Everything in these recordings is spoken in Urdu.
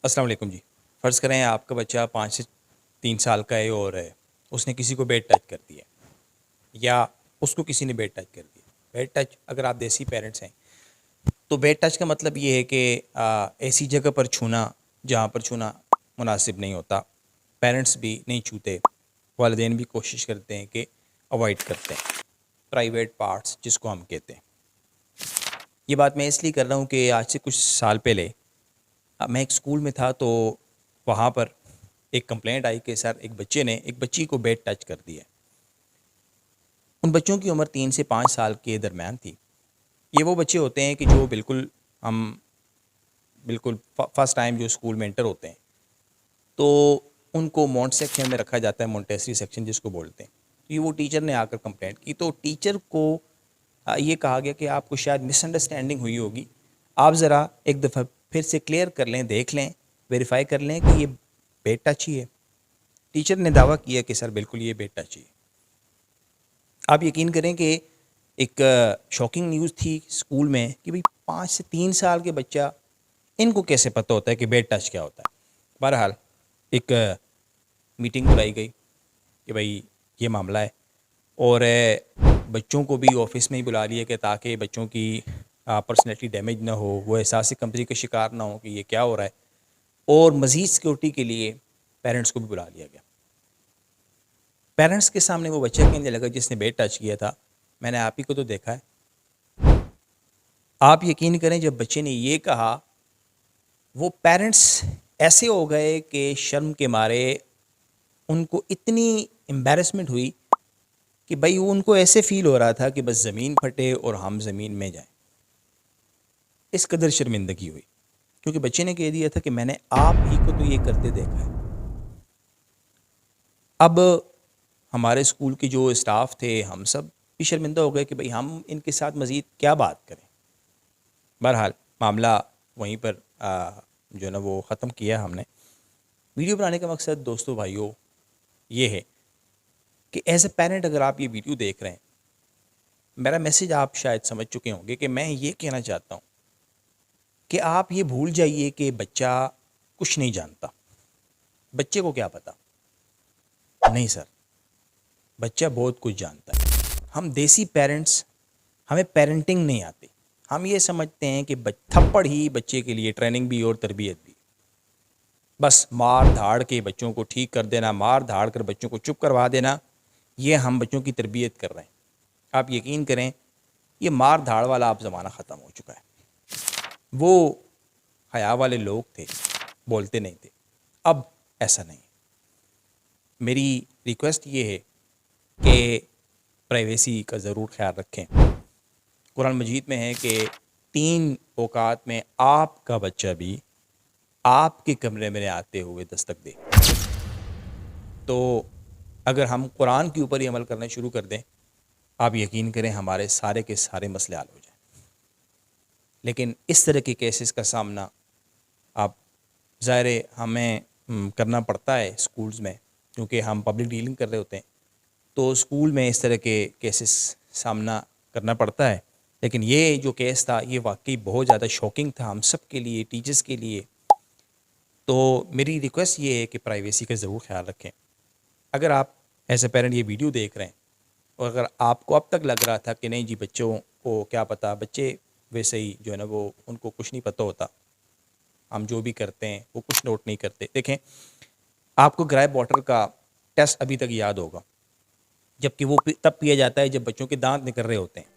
السلام علیکم جی. فرض کریں آپ کا بچہ 5 سے 3 سال کا ہے اور اس نے کسی کو بیڈ ٹچ کر دیا یا اس کو کسی نے بیڈ ٹچ کر دیا. بیڈ ٹچ اگر آپ دیسی پیرنٹس ہیں تو بیڈ ٹچ کا مطلب یہ ہے کہ ایسی جگہ پر چھونا جہاں پر چھونا مناسب نہیں ہوتا. پیرنٹس بھی نہیں چھوتے, والدین بھی کوشش کرتے ہیں کہ اوائڈ کرتے ہیں. پرائیویٹ پارٹس جس کو ہم کہتے ہیں. یہ بات میں اس لیے کر رہا ہوں کہ آج سے کچھ سال پہلے میں ایک اسکول میں تھا تو وہاں پر ایک کمپلینٹ آئی کہ سر ایک بچے نے ایک بچی کو بیڈ ٹچ کر دیا. ان بچوں کی عمر 3 سے 5 سال کے درمیان تھی. یہ وہ بچے ہوتے ہیں کہ جو بالکل فرسٹ ٹائم جو اسکول میں انٹر ہوتے ہیں تو ان کو مونٹ سیکشن میں رکھا جاتا ہے, مونٹیسری سیکشن جس کو بولتے ہیں. تو یہ وہ ٹیچر نے آ کر کمپلینٹ کی تو ٹیچر کو یہ کہا گیا کہ آپ کو شاید مس انڈرسٹینڈنگ ہوئی ہوگی, آپ ذرا ایک دفعہ پھر سے کلیئر کر لیں, دیکھ لیں, ویریفائی کر لیں کہ یہ بیڈ ٹچ ہی ہے. ٹیچر نے دعویٰ کیا کہ سر بالکل یہ بیڈ ٹچ ہی ہے. آپ یقین کریں کہ ایک شاکنگ نیوز تھی اسکول میں کہ بھئی 5 سے 3 سال کے بچہ ان کو کیسے پتہ ہوتا ہے کہ بیڈ ٹچ کیا ہوتا ہے. بہرحال ایک میٹنگ بلائی گئی کہ بھئی یہ معاملہ ہے اور بچوں کو بھی آفس میں ہی بلا لیا کہ تاکہ بچوں کی پرسنالٹی ڈیمیج نہ ہو, وہ احساس کمزوری کا شکار نہ ہو کہ یہ کیا ہو رہا ہے. اور مزید سیکورٹی کے لیے پیرنٹس کو بھی بلا لیا گیا. پیرنٹس کے سامنے وہ بچہ کہنے لگا جس نے بیڈ ٹچ کیا تھا, میں نے آپ ہی کو تو دیکھا ہے. آپ یقین کریں جب بچے نے یہ کہا وہ پیرنٹس ایسے ہو گئے کہ شرم کے مارے ان کو اتنی امبیرسمنٹ ہوئی کہ بھائی ان کو ایسے فیل ہو رہا تھا کہ بس زمین پھٹے اور ہم زمین میں جائیں. اس قدر شرمندگی ہوئی کیونکہ بچے نے کہہ دیا تھا کہ میں نے آپ ہی کو تو یہ کرتے دیکھا ہے. اب ہمارے اسکول کے جو اسٹاف تھے ہم سب بھی شرمندہ ہو گئے کہ بھئی ہم ان کے ساتھ مزید کیا بات کریں. بہرحال معاملہ وہیں پر جو ہے نا وہ ختم کیا ہم نے. ویڈیو بنانے کا مقصد دوستوں بھائیوں یہ ہے کہ ایز اے پیرنٹ اگر آپ یہ ویڈیو دیکھ رہے ہیں, میرا میسیج آپ شاید سمجھ چکے ہوں گے کہ میں یہ کہنا چاہتا ہوں کہ آپ یہ بھول جائیے کہ بچہ کچھ نہیں جانتا. بچے کو کیا پتا؟ نہیں سر, بچہ بہت کچھ جانتا ہے. ہم دیسی پیرنٹس ہمیں پیرنٹنگ نہیں آتی. ہم یہ سمجھتے ہیں کہ تھپڑ ہی بچے کے لیے ٹریننگ بھی اور تربیت بھی. بس مار دھاڑ کے بچوں کو ٹھیک کر دینا, مار دھاڑ کر بچوں کو چپ کروا دینا, یہ ہم بچوں کی تربیت کر رہے ہیں. آپ یقین کریں یہ مار دھاڑ والا اب زمانہ ختم ہو چکا ہے. وہ حیا والے لوگ تھے, بولتے نہیں تھے, اب ایسا نہیں. میری ریکویسٹ یہ ہے کہ پرائیویسی کا ضرور خیال رکھیں. قرآن مجید میں ہے کہ 3 اوقات میں آپ کا بچہ بھی آپ کے کمرے میں آتے ہوئے دستک دے. تو اگر ہم قرآن کے اوپر ہی عمل کرنا شروع کر دیں, آپ یقین کریں ہمارے سارے کے سارے مسئلے حل ہو جائیں. لیکن اس طرح کے کیسز کا سامنا آپ ظاہر ہمیں کرنا پڑتا ہے اسکولز میں, کیونکہ ہم پبلک ڈیلنگ کر رہے ہوتے ہیں تو اسکول میں اس طرح کے کیسز سامنا کرنا پڑتا ہے. لیکن یہ جو کیس تھا یہ واقعی بہت زیادہ شاکنگ تھا ہم سب کے لیے, ٹیچرز کے لیے. تو میری ریکویسٹ یہ ہے کہ پرائیویسی کا ضرور خیال رکھیں. اگر آپ ایز اے پیرنٹ یہ ویڈیو دیکھ رہے ہیں اور اگر آپ کو اب تک لگ رہا تھا کہ نہیں جی بچوں کو کیا پتہ, بچے ویسے ہی جو ہے نا وہ ان کو کچھ نہیں پتہ ہوتا, ہم جو بھی کرتے ہیں وہ کچھ نوٹ نہیں کرتے. دیکھیں آپ کو گرائے واٹر کا ٹیسٹ ابھی تک یاد ہوگا, جبکہ وہ تب پیا جاتا ہے جب بچوں کے دانت نکل رہے ہوتے ہیں.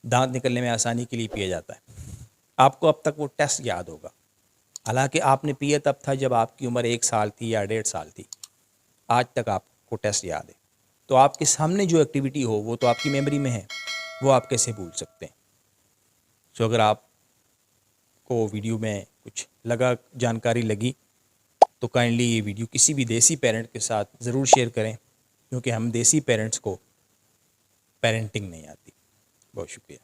دانت نکلنے میں آسانی کے لیے پیا جاتا ہے. آپ کو اب تک وہ ٹیسٹ یاد ہوگا, حالانکہ آپ نے پیا تب تھا جب آپ کی عمر 1 سال تھی یا 1.5 سال تھی. آج تک آپ کو ٹیسٹ یاد ہے. تو آپ کے سامنے جو ایکٹیویٹی ہو وہ تو آپ کی میموری میں ہے, وہ آپ کیسے بھول سکتے ہیں. سو اگر آپ کو ویڈیو میں کچھ جانکاری لگی تو کائنڈلی یہ ویڈیو کسی بھی دیسی پیرنٹ کے ساتھ ضرور شیئر کریں, کیونکہ ہم دیسی پیرنٹس کو پیرنٹنگ نہیں آتی. بہت شکریہ.